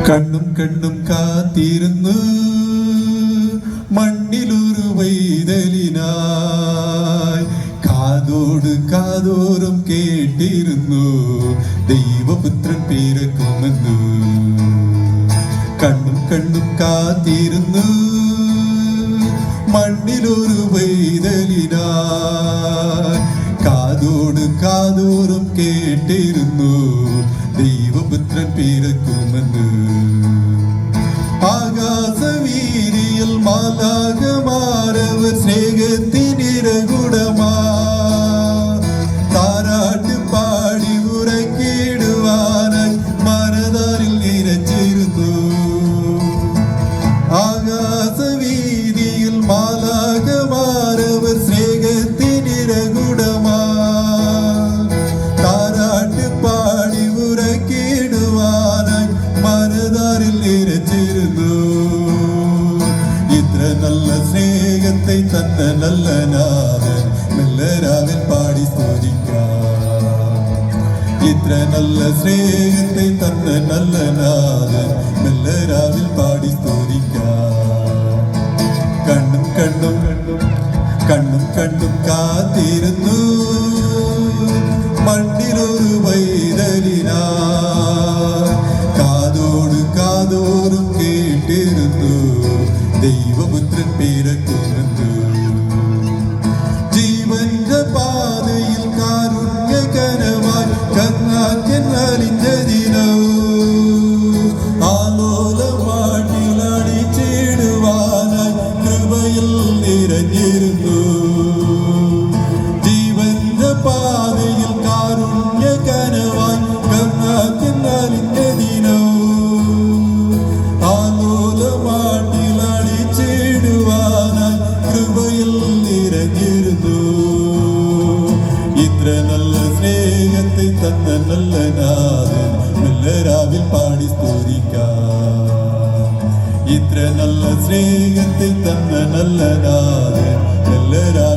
കണ്ണും കണ്ണും കാത്തിരുന്നു മണ്ണിലൊരു വൈതലിനായി കാതോട് കാതോറും കേട്ടിരുന്നു ദൈവപുത്രൻ പിറക്കുമെന്ന്. കണ്ണും കണ്ണും കാത്തിരുന്നു മണ്ണിലൊരു വൈതലിനായി കാതോട് കാതോറും കേട്ടിരുന്നു ദൈവപുത്രൻ പിറക്കുമെന്ന്. ആകാശവീതിയിൽ മാലാഖമാരവർ സ്നേഹത്തിനിരകുടമാ താരാട്ട് പാടി ഉറക്കിടുവാനായി മനതാരിൽ നിരച്ചിരുന്നു. ആകാശവീതിയിൽ മാലാഖമാരവർ സ്നേഹത്തിനിരകുടമാ താരാട്ട് പാടി ഉറക്കിടുവാനായി മനതാരിൽ നിരച്ചിരുന്നു. ഇത്ര നല്ല സ്നേഹത്തെ തന്ന നല്ല നാഥൻ മെല്ലരാവിൽ പാടി സ്തുതിക്കാം. ഇത്ര നല്ല സ്നേഹത്തെ തന്ന നല്ല നാഥൻ മെല്ലരാവിൽ പാടി സ്തുതിക്കാം. കണ്ണും കണ്ണും കണ്ണും കണ്ണും കണ്ണും കാത്തിരുന്നു മണ്ണിലൊരു വൈതലിനാ കാതോട് കാതോറും കേട്ടിരുന്നു ദൈവപുത്രൻ പിറക്കുമെന്ന്. ജീവന്റെ പാതയിൽ കാരുണ്യകരമായി കർണാറ്റൻ അലിഞ്ഞതിനോ ആലോലമാട്ടിലടിച്ചിടുവാനായി കൃപയിൽ നിറഞ്ഞിരുന്നു. ജീവന്റെ പാതയിൽ കാരുണ്യകരമായി കർണാറ്റൻ അലിഞ്ഞതിനോ ആലോലമാട്ടിലടിച്ചിടുവാനായി കൃപയിൽ നിറഞ്ഞിരുന്നു. ഇത്ര നല്ല സ്നേഹത്തെ തന്ന നല്ല നാഥൻ മെല്ലരാവിൽ പാടി സ്തുതിക്കാം. ഇത്ര നല്ല സ്നേഹത്തെ തന്ന നല്ല നാഥൻ മെല്ലരാവിൽ